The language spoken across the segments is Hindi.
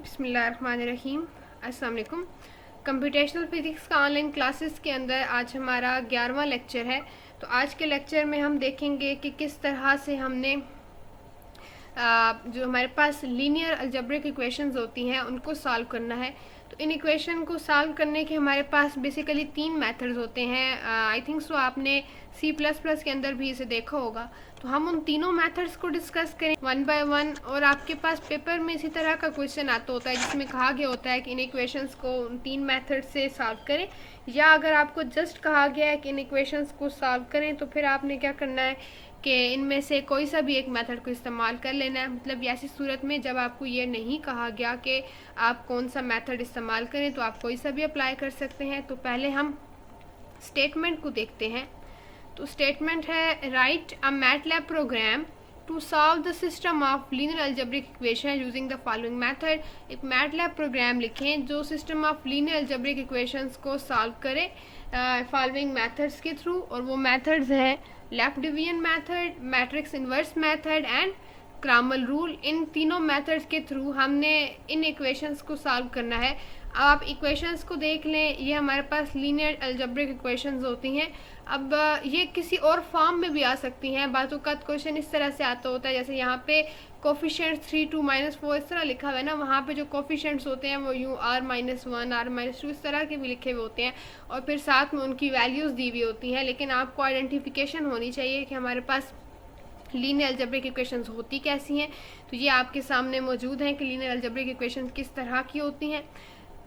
बिस्मिल्लाहिर्रहमानिर्रहीम। अस्सलाम वालेकुम। कंप्यूटेशनल फ़िज़िक्स का ऑनलाइन क्लासेस के अंदर आज हमारा 11वां लेक्चर है। तो आज के लेक्चर में हम देखेंगे कि किस तरह से हमने जो हमारे पास लीनियर अलजेब्रिक इक्वेशंस होती हैं उनको सॉल्व करना है। तो इन इक्वेशन को सॉल्व करने के हमारे पास बेसिकली 3 मेथड्स होते हैं। आई थिंक सो आपने C++ के अंदर भी इसे देखा होगा। तो हम उन तीनों मेथड्स को डिस्कस करें वन बाय वन। और आपके पास पेपर में इसी तरह का क्वेश्चन आता होता है जिसमें कहा गया होता है कि इन इक्वेशंस को उन 3 मेथड से सॉल्व करें, या अगर आपको जस्ट कहा गया है कि इन इक्वेशंस को सॉल्व करें तो फिर आपने क्या करना है कि इनमें से कोई सा भी एक मेथड को इस्तेमाल कर लेना है। मतलब ऐसी सूरत में जब आपको ये नहीं कहा गया कि आप कौन सा मेथड इस्तेमाल करें तो आप कोई सा भी अप्लाई कर सकते हैं। तो पहले हम स्टेटमेंट को देखते हैं। तो स्टेटमेंट है write a MATLAB program to solve the system of linear algebraic equation using the following method. एक मैटलैब प्रोग्राम लिखें जो system of linear algebraic equations को सॉल्व करे फॉलोइंग मेथड्स के थ्रू। और वो मेथड्स हैं left division method, matrix inverse method and Cramer rule. इन तीनों मेथड्स के थ्रू हमने इन इक्वेशंस को सॉल्व करना है। अब आप इक्वेशंस को देख लें, ये हमारे पास लीनियर अलजेब्रिक इक्वेशंस होती हैं। अब ये किसी और फॉर्म में भी आ सकती हैं। बातों का क्वेश्चन इस तरह से आता होता है जैसे यहाँ पे कोफिशिएंट्स 3, 2, -4 इस तरह लिखा हुआ है ना, वहाँ पे जो कोफिशिएंट्स होते हैं वो यूँ R-1, R-2 इस तरह के भी लिखे हुए होते हैं और फिर साथ में उनकी वैल्यूज़ दी हुई होती हैं। लेकिन आपको आइडेंटिफिकेशन होनी चाहिए कि हमारे पास लीनियर अलजेब्रिक इक्वेशंस होती कैसी हैं। तो ये आपके सामने मौजूद हैं कि लीनियर अलजेब्रिक इक्वेशंस किस तरह की होती हैं।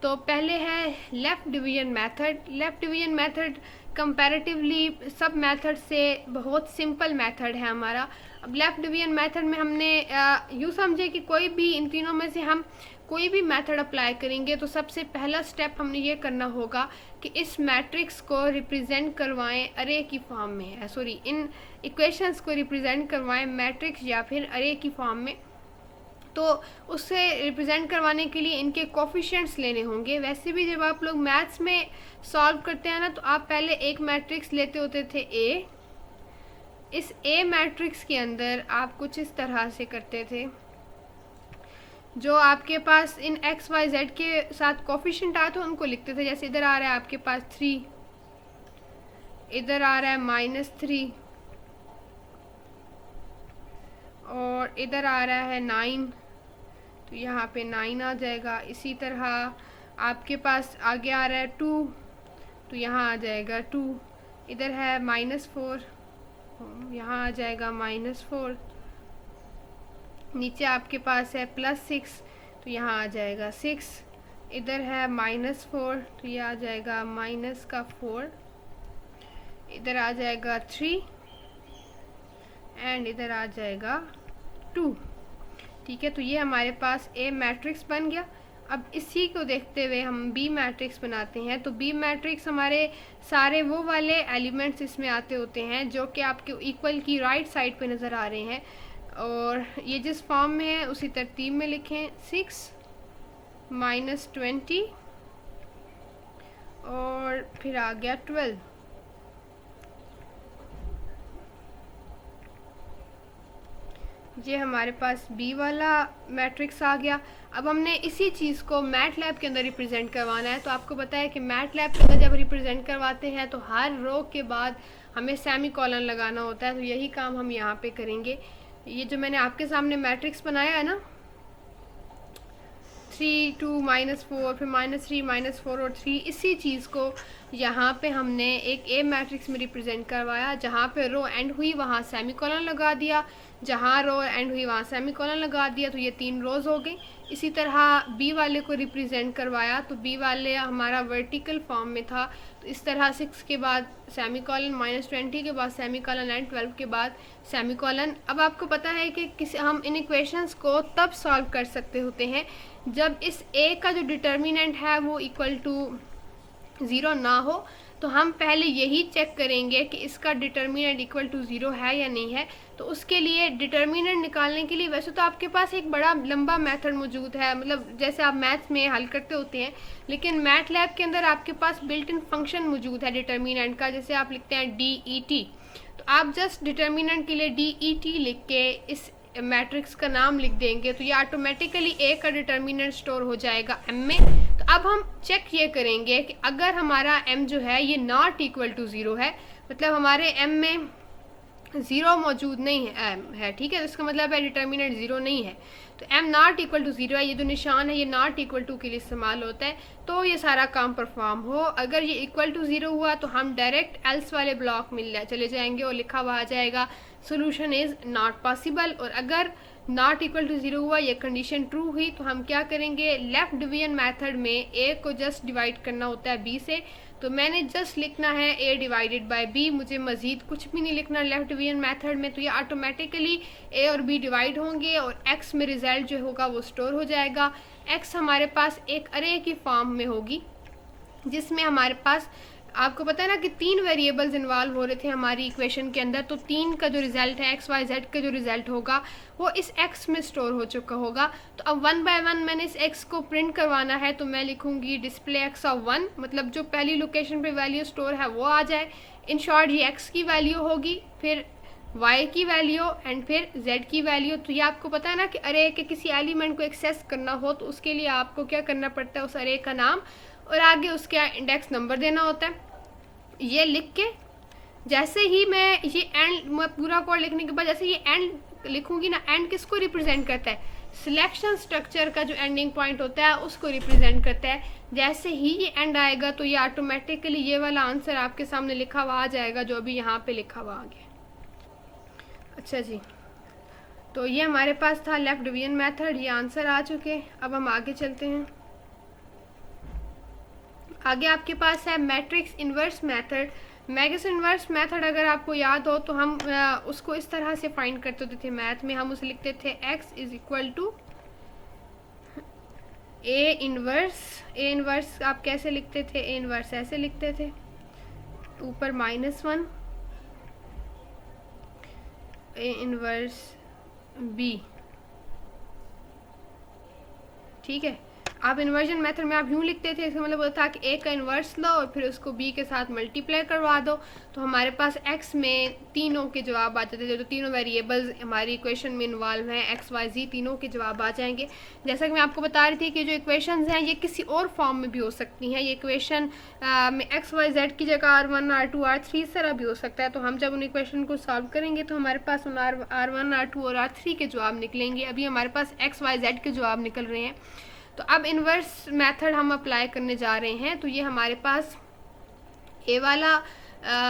तो पहले है left division method. Left division method comparatively सब मेथड से बहुत सिंपल मेथड है हमारा। अब लेफ़्ट डिवीजन मेथड में हमने यूँ समझे कि कोई भी इन तीनों में से हम कोई भी मेथड अप्लाई करेंगे तो सबसे पहला स्टेप हमने ये करना होगा कि इस मैट्रिक्स को रिप्रेजेंट करवाएं अरे की फॉर्म में, इन इक्वेशंस को रिप्रेजेंट करवाएं मैट्रिक्स या फिर अरे की फॉर्म में। तो उससे रिप्रेजेंट करवाने के लिए इनके कोफिशिएंट्स लेने होंगे। वैसे भी जब आप लोग मैथ्स में सॉल्व करते हैं ना तो आप पहले एक मैट्रिक्स लेते होते थे A। इस A मैट्रिक्स के अंदर आप कुछ इस तरह से करते थे, जो आपके पास इन x y z के साथ कोफिशिएंट आए थे उनको लिखते थे। जैसे इधर आ रहा है आपके पास 3, इधर आ रहा है -3 और इधर आ रहा है 9, तो यहाँ पे 9 आ जाएगा। इसी तरह आपके पास आगे आ रहा है 2, तो यहाँ आ जाएगा 2। इधर है -4, यहाँ आ जाएगा -4। नीचे आपके पास है +6, तो यहाँ आ जाएगा 6। इधर है -4, तो ये आ जाएगा -4। इधर आ जाएगा 3 एंड इधर आ जाएगा 2। ठीक है, तो ये हमारे पास A मैट्रिक्स बन गया। अब इसी को देखते हुए हम B मैट्रिक्स बनाते हैं। तो B मैट्रिक्स हमारे सारे वो वाले एलिमेंट्स इसमें आते होते हैं जो कि आपके इक्वल की राइट साइड पे नज़र आ रहे हैं और ये जिस फॉर्म में है उसी तरतीब में लिखें। 6 -20 और फिर आ गया 12। ये हमारे पास B वाला मैट्रिक्स आ गया। अब हमने इसी चीज़ को मैटलैब के अंदर रिप्रेजेंट करवाना है। तो आपको पता है कि मैटलैब के अंदर जब रिप्रेजेंट करवाते हैं तो हर रो के बाद हमें सेमीकोलन लगाना होता है। तो यही काम हम यहाँ पे करेंगे। ये जो मैंने आपके सामने मैट्रिक्स बनाया है ना, 3, 2, -4 फिर -3, -4 और 3, इसी चीज़ को यहाँ पे हमने एक A मैट्रिक्स में रिप्रेजेंट करवाया। जहाँ पे रो एंड हुई वहाँ सेमीकोलन लगा दिया, जहाँ रो एंड हुई वहाँ सेमीकोलन लगा दिया। तो ये 3 रोज़ हो गई। इसी तरह B वाले को रिप्रेजेंट करवाया तो B वाले हमारा वर्टिकल फॉर्म में था। तो इस तरह 6 के बाद सेमीकोलन, -20 के बाद सेमीकोलन एंड 12 के बाद सेमीकोलन। अब आपको पता है कि हम इन इक्वेशंस को तब सॉल्व कर सकते होते हैं जब इस A का जो डिटर्मिनेंट है वो इक्वल टू 0 ना हो। तो हम पहले यही चेक करेंगे कि इसका डिटर्मिनेंट इक्वल टू 0 है या नहीं है। तो उसके लिए डिटर्मिनेंट निकालने के लिए वैसे तो आपके पास एक बड़ा लंबा मेथड मौजूद है, मतलब जैसे आप मैथ्स में हल करते होते हैं, लेकिन मैटलैब के अंदर आपके पास बिल्ट इन फंक्शन मौजूद है डिटर्मिनेंट का। जैसे आप लिखते हैं DET, तो आप जस्ट डिटर्मिनेंट के लिए DET लिख के इस मैट्रिक्स का नाम लिख देंगे तो ये ऑटोमेटिकली ए का डिटर्मिनेंट स्टोर हो जाएगा एम में। तो अब हम चेक ये करेंगे कि अगर हमारा एम जो है ये नॉट इक्वल टू ज़ीरो है, मतलब हमारे एम में ज़ीरो मौजूद नहीं है ठीक है, इसका मतलब है डिटर्मिनेंट ज़ीरो नहीं है। तो M not equal to zero है, ये जो निशान है ये नॉट इक्वल टू के लिए इस्तेमाल होता है, तो ये सारा काम परफॉर्म हो। अगर ये इक्वल टू ज़ीरो हुआ तो हम डायरेक्ट एल्स वाले ब्लॉक में चले जाएंगे और लिखा हुआ आ जाएगा सोल्यूशन इज़ नॉट पॉसिबल। और अगर नॉट इक्वल टू ज़ीरो हुआ, ये कंडीशन ट्रू हुई, तो हम क्या करेंगे, लेफ्ट डिवीजन मेथड में ए को जस्ट डिवाइड करना होता है बी से। तो मैंने जस्ट लिखना है ए डिवाइडेड बाय बी, मुझे मज़ीद कुछ भी नहीं लिखना लेफ्ट डिवीजन मेथड में। तो ये ऑटोमेटिकली ए और बी डिवाइड होंगे और एक्स में रिजल्ट जो होगा वो स्टोर हो जाएगा। एक्स हमारे पास एक अरे की फॉर्म में होगी जिसमें हमारे पास, आपको पता है ना कि 3 वेरिएबल्स इन्वॉल्व हो रहे थे हमारी इक्वेशन के अंदर, तो 3 का जो रिजल्ट है एक्स वाई जेड का जो रिजल्ट होगा वो इस एक्स में स्टोर हो चुका होगा। तो अब 1 बाय 1 मैंने इस एक्स को प्रिंट करवाना है, तो मैं लिखूंगी डिस्प्ले एक्स ऑफ 1, मतलब जो पहली लोकेशन पे वैल्यू स्टोर है वो आ जाए। इन शॉर्ट ये एक्स की वैल्यू होगी, फिर y की वैल्यू एंड फिर z की वैल्यू। तो ये आपको पता है ना कि अरे के किसी एलिमेंट को एक्सेस करना हो तो उसके लिए आपको क्या करना पड़ता है, उस अरे का नाम और आगे उसका इंडेक्स नंबर देना होता है। ये लिख के जैसे ही मैं ये एंड पूरा कोड लिखने के बाद जैसे ये एंड लिखूंगी ना, एंड किसको रिप्रेजेंट करता है, सिलेक्शन स्ट्रक्चर का जो एंडिंग पॉइंट होता है उसको रिप्रेजेंट करता है। जैसे ही ये एंड आएगा तो ये ऑटोमेटिकली ये वाला आंसर आपके सामने लिखा हुआ आ जाएगा जो अभी यहाँ पे लिखा हुआ आ गया। अच्छा जी, तो ये हमारे पास था लेफ्ट डिवीजन मेथड, ये आंसर आ चुके। अब हम आगे चलते हैं। आगे आपके पास है matrix inverse method. Matrix inverse method अगर आपको याद हो तो हम उसको इस तरह से फाइंड करते होते थे मैथ में, हम उसे लिखते थे x is equal to A inverse. A inverse आप कैसे लिखते थे, ए इन्वर्स ऐसे लिखते थे, ऊपर -1 ए इन्वर्स बी, ठीक है। आप इन्वर्जन मेथड में आप यूँ लिखते थे, इसका मतलब होता था कि ए का इन्वर्स लो और फिर उसको बी के साथ मल्टीप्लाई करवा दो, तो हमारे पास एक्स में तीनों के जवाब आ जाते थे। जो तीनों वेरिएबल्स हमारी इक्वेशन में इन्वॉल्व हैं एक्स वाई जी, तीनों के जवाब आ जाएंगे। जैसा कि मैं आपको बता रही थी कि जो इक्वेशंस हैं ये किसी और फॉर्म में भी हो सकती हैं। ये इक्वेशन में एक्स वाई जेड की जगह R1 R2 R3 इस तरह भी हो सकता है। तो हम जब उन इक्वेशन को सॉल्व करेंगे तो हमारे पास उन R1 R2 और R3 के जवाब निकलेंगे। अभी हमारे पास एक्स वाई जेड के जवाब निकल रहे हैं। तो अब इन्वर्स मेथड हम अप्लाई करने जा रहे हैं। तो ये हमारे पास ए वाला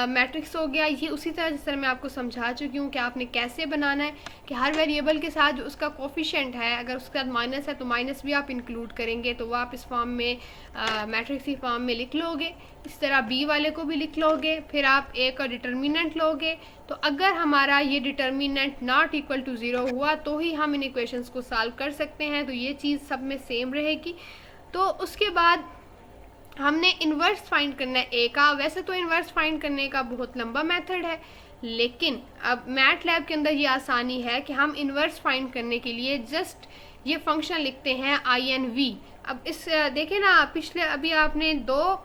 मैट्रिक्स हो गया। ये उसी तरह जिस तरह मैं आपको समझा चुकी हूँ कि आपने कैसे बनाना है कि हर वेरिएबल के साथ जो उसका कोफिशिएंट है, अगर उसके साथ माइनस है तो माइनस भी आप इंक्लूड करेंगे, तो वो आप इस फॉर्म में मैट्रिक्स की फॉर्म में लिख लोगे। इस तरह बी वाले को भी लिख लोगे, फिर आप ए का डिटर्मिनेंट लोगे। तो अगर हमारा ये determinant not equal to zero हुआ तो ही हम इन इक्वेशंस को सॉल्व कर सकते हैं। तो ये चीज़ सब में सेम रहेगी। तो उसके बाद हमने इन्वर्स फाइंड करना है ए का। वैसे तो इन्वर्स फाइंड करने का बहुत लंबा मेथड है, लेकिन अब मैट लैब के अंदर ये आसानी है कि हम इन्वर्स फाइंड करने के लिए जस्ट ये फंक्शन लिखते हैं INV। अब इस देखें ना, पिछले अभी आपने 2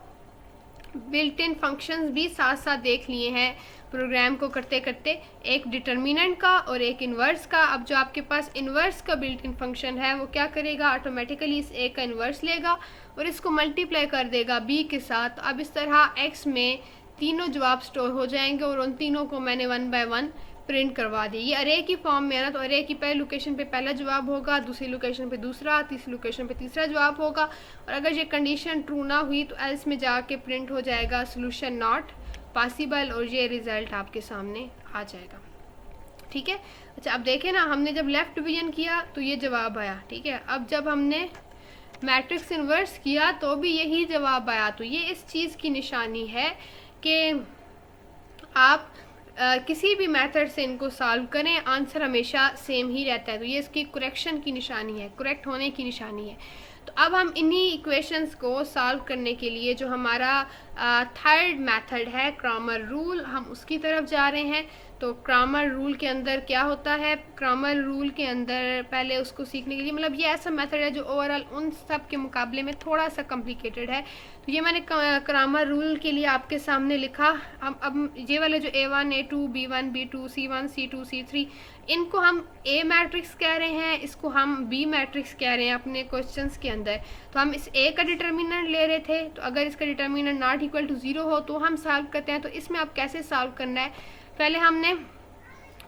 बिल्ट इन फंक्शंस भी साथ साथ देख लिए हैं प्रोग्राम को करते करते, एक डिटर्मिनेंट का और एक इन्वर्स का। अब जो आपके पास इन्वर्स का बिल्ट इन फंक्शन है वो क्या करेगा, ऑटोमेटिकली इस ए का इन्वर्स लेगा और इसको मल्टीप्लाई कर देगा बी के साथ। अब इस तरह एक्स में तीनों जवाब स्टोर हो जाएंगे और उन तीनों को मैंने 1 बाय 1 प्रिंट करवा दी। ये अरे की फॉर्म में है ना, तो अरे की पहली लोकेशन पे पहला जवाब होगा, दूसरी लोकेशन पे दूसरा, तीसरी लोकेशन पे तीसरा जवाब होगा। और अगर ये कंडीशन ट्रू ना हुई तो एल्स में जाके प्रिंट हो जाएगा सोल्यूशन नॉट पॉसिबल और ये रिजल्ट आपके सामने आ जाएगा। ठीक है। अच्छा, अब देखें ना, हमने जब लेफ्ट डिवीजन किया तो ये जवाब आया। ठीक है। अब जब हमने मैट्रिक्स इन्वर्स किया तो भी यही जवाब आया। तो ये इस चीज़ की निशानी है कि आप किसी भी मेथड से इनको सॉल्व करें, आंसर हमेशा सेम ही रहता है। तो ये इसकी करेक्शन की निशानी है, करेक्ट होने की निशानी है। तो अब हम इन्हीं इक्वेशंस को सॉल्व करने के लिए जो हमारा थर्ड मेथड है क्रॉमर रूल, हम उसकी तरफ जा रहे हैं। तो क्रॉमर रूल के अंदर क्या होता है, क्रॉमर रूल के अंदर पहले उसको सीखने के लिए, मतलब ये ऐसा मेथड है जो ओवरऑल उन सब के मुकाबले में थोड़ा सा कॉम्प्लिकेटेड है। तो ये मैंने क्रॉमर रूल के लिए आपके सामने लिखा। अब ये वाले जो A1 A2 B1 B2 C1 C2 C3 इनको हम ए मैट्रिक्स कह रहे हैं, इसको हम बी मैट्रिक्स कह रहे हैं अपने क्वेश्चंस के अंदर। तो हम इस ए का डिटर्मिनेंट ले रहे थे, तो अगर इसका डिटर्मिनेंट नॉट इक्वल टू 0 हो तो हम सॉल्व करते हैं। तो इसमें आप कैसे सॉल्व करना है, पहले हमने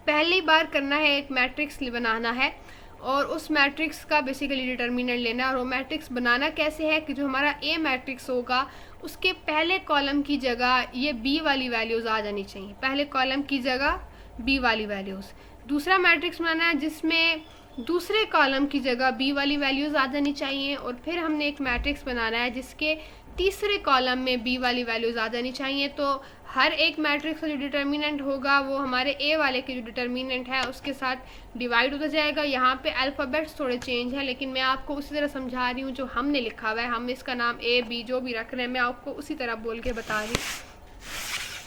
पहली बार करना है एक मैट्रिक्स बनाना है और उस मैट्रिक्स का बेसिकली डिटर्मिनेंट लेना है। और वो मैट्रिक्स बनाना कैसे है कि जो हमारा ए मैट्रिक्स होगा उसके पहले कॉलम की जगह ये बी वाली वैल्यूज़ आ जानी चाहिए, पहले कॉलम की जगह बी वाली वैल्यूज़। दूसरा मैट्रिक्स बनाना है जिसमें दूसरे कॉलम की जगह बी वाली वैल्यूज़ आ जानी चाहिए। और फिर हमने एक मैट्रिक्स बनाना है जिसके तीसरे कॉलम में बी वाली वैल्यूज़ आ जानी चाहिए। तो हर एक मैट्रिक्स का जो डिटर्मिनेंट होगा वो हमारे ए वाले के जो डिटर्मिनेंट है उसके साथ डिवाइड होता जाएगा। यहाँ पे अल्फ़ाबेट्स थोड़े चेंज हैं लेकिन मैं आपको उसी तरह समझा रही हूँ जो हमने लिखा हुआ है। हम इसका नाम ए बी जो भी रख रहे हैं मैं आपको उसी तरह बोल के बता रही हूँ।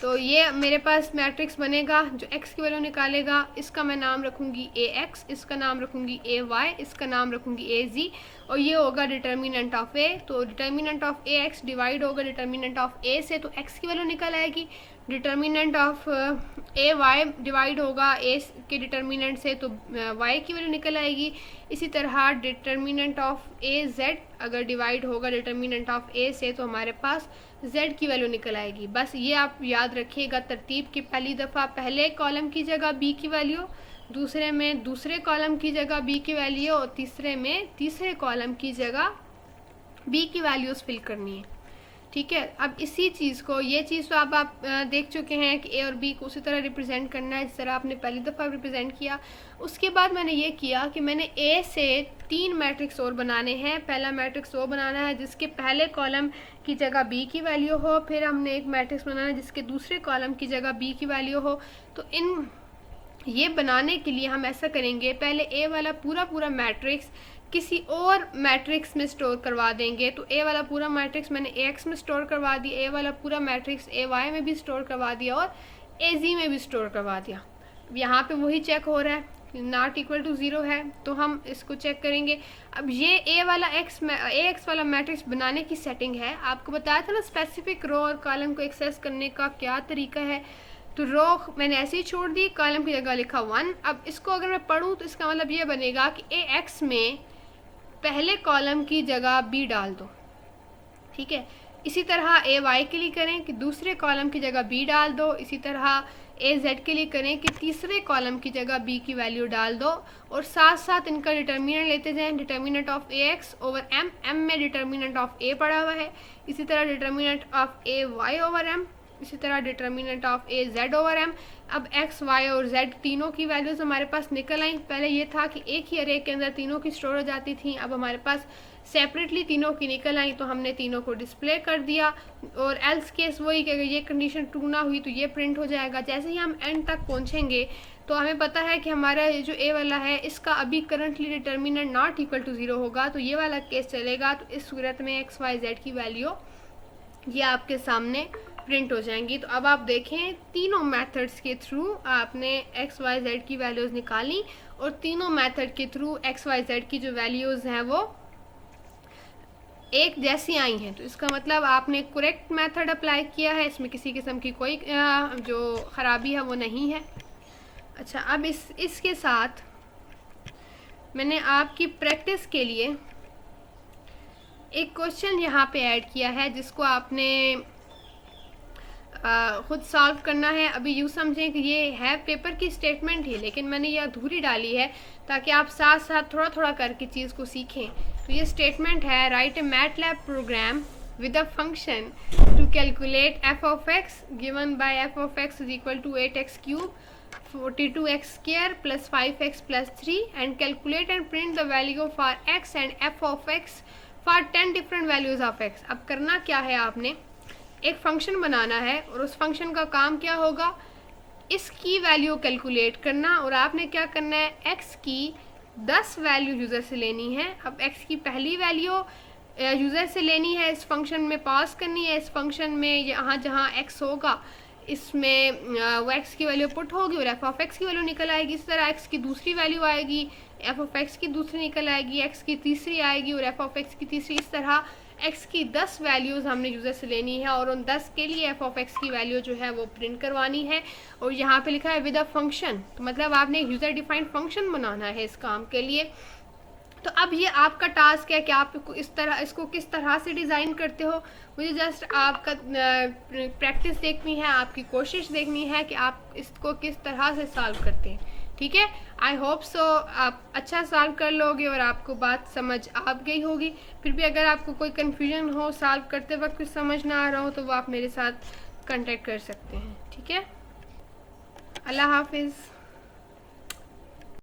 तो ये मेरे पास मैट्रिक्स बनेगा जो x की वैल्यू निकालेगा, इसका मैं नाम रखूँगी ax, इसका नाम रखूँगी ay, इसका नाम रखूँगी az और ये होगा डिटर्मिनेंट ऑफ a। तो डिटर्मिनेंट ऑफ ax डिवाइड होगा डिटर्मिनेंट ऑफ a से, तो x की वैल्यू निकल आएगी। डिटर्मिनेंट ऑफ ay डिवाइड होगा a के डिटर्मिनेंट से, तो y की वैल्यू निकल आएगी। इसी तरह डिटर्मिनेंट ऑफ az अगर डिवाइड होगा डिटर्मिनेंट ऑफ a से तो हमारे पास z की वैल्यू निकल आएगी। बस ये आप याद रखिएगा तरतीब की, पहली दफ़ा पहले कॉलम की जगह b की वैल्यू, दूसरे में दूसरे कॉलम की जगह b की वैल्यू और तीसरे में तीसरे कॉलम की जगह b की वैल्यूज़ फिल करनी है। ठीक है, अब इसी चीज़ को, ये चीज़ तो आप देख चुके हैं कि ए और बी को उसी तरह रिप्रेजेंट करना है जिस तरह आपने पहली दफ़ा रिप्रेजेंट किया। उसके बाद मैंने ये किया कि मैंने ए से 3 मैट्रिक्स और बनाने हैं। पहला मैट्रिक्स वो बनाना है जिसके पहले कॉलम की जगह बी की वैल्यू हो, फिर हमने एक मैट्रिक्स बनाना है जिसके दूसरे कॉलम की जगह बी की वैल्यू हो। तो ये बनाने के लिए हम ऐसा करेंगे, पहले ए वाला पूरा मैट्रिक्स किसी और मैट्रिक्स में स्टोर करवा देंगे। तो ए वाला पूरा मैट्रिक्स मैंने ax में स्टोर करवा दिया, ए वाला पूरा मैट्रिक्स ay में भी स्टोर करवा दिया और az में भी स्टोर करवा दिया। यहाँ पे वही चेक हो रहा है, नॉट इक्वल टू 0 है, तो हम इसको चेक करेंगे। अब ये ax वाला मैट्रिक्स बनाने की सेटिंग है। आपको बताया था ना स्पेसिफिक रो और कॉलम को एक्सेस करने का क्या तरीका है। तो रो मैंने ऐसे ही छोड़ दी, कॉलम की जगह लिखा 1। अब इसको अगर मैं पढ़ूँ तो इसका मतलब ये बनेगा कि ax में पहले कॉलम की जगह b डाल दो। ठीक है, इसी तरह ay के लिए करें कि दूसरे कॉलम की जगह b डाल दो। इसी तरह az के लिए करें कि तीसरे कॉलम की जगह b की वैल्यू डाल दो और साथ साथ इनका डिटर्मिनेंट लेते जाएं। Determinant of ax over m में डिटर्मिनेंट ऑफ a पड़ा हुआ है, इसी तरह determinant of ay over m, इसी तरह determinant of az over m। अब x, y और z तीनों की वैल्यूज़ हमारे पास निकल आई। पहले ये था कि एक ही अरे के अंदर तीनों की स्टोर हो जाती थी, अब हमारे पास सेपरेटली तीनों की निकल आई, तो हमने तीनों को डिस्प्ले कर दिया। और एल्स केस वही कि अगर ये कंडीशन ट्रू ना हुई तो ये प्रिंट हो जाएगा। जैसे ही हम एंड तक पहुँचेंगे तो हमें पता है कि हमारा जो ए वाला है इसका अभी currently determinant not equal to 0 होगा, तो ये वाला केस चलेगा। तो इस सूरत में x, y, z की वैल्यू ये आपके सामने प्रिंट हो जाएंगी। तो अब आप देखें तीनों मेथड्स के थ्रू आपने x, y, z की वैल्यूज़ निकाली और तीनों मेथड के थ्रू x, y, z की जो वैल्यूज़ हैं वो एक जैसी आई हैं। तो इसका मतलब आपने करेक्ट मेथड अप्लाई किया है, इसमें किसी किस्म की कोई जो ख़राबी है वो नहीं है। अच्छा, अब इसके साथ मैंने आपकी प्रैक्टिस के लिए एक क्वेश्चन यहाँ पे ऐड किया है जिसको आपने ख़ुद सॉल्व करना है। अभी यूँ समझें कि ये है पेपर की स्टेटमेंट ही, लेकिन मैंने ये अधूरी डाली है ताकि आप साथ साथ थोड़ा थोड़ा करके चीज़ को सीखें। तो ये स्टेटमेंट है, write a MATLAB program with a function to calculate f of x given by f of x is equal to 8x cube 42x square plus 5x plus 3 and calculate and print the value for x and f of x for 10 different values of x। अब करना क्या है, आपने एक फंक्शन बनाना है और उस फंक्शन का काम क्या होगा, इसकी वैल्यू कैलकुलेट करना। और आपने क्या करना है, x की 10 वैल्यू यूज़र से लेनी है। अब x की पहली वैल्यू यूज़र से लेनी है, इस फंक्शन में पास करनी है। इस फंक्शन में यहाँ जहाँ x होगा इसमें वो x की वैल्यू पुट होगी और f ऑफ x की वैल्यू निकल आएगी। इस तरह x की दूसरी वैल्यू आएगी, f ऑफ x की दूसरी निकल आएगी, x की तीसरी आएगी और f ऑफ x की तीसरी। इस तरह x की 10 वैल्यूज़ हमने यूज़र से लेनी है और उन 10 के लिए f ऑफ x की वैल्यू जो है वो प्रिंट करवानी है। और यहाँ पे लिखा है विद अ फंक्शन, तो मतलब आपने एक यूज़र डिफाइंड फंक्शन बनाना है इस काम के लिए। तो अब ये आपका टास्क है कि आप इसको किस तरह से डिज़ाइन करते हो। मुझे जस्ट आपका प्रैक्टिस देखनी है, आपकी कोशिश देखनी है कि आप इसको किस तरह से सॉल्व करते हैं। ठीक है, आई होप सो आप अच्छा सॉल्व कर लोगे और आपको बात समझ आ गई होगी। फिर भी अगर आपको कोई कन्फ्यूजन हो, सॉल्व करते वक्त कुछ समझ ना आ रहा हो, तो वो आप मेरे साथ कांटेक्ट कर सकते हैं। ठीक है, अल्लाह हाफिज़।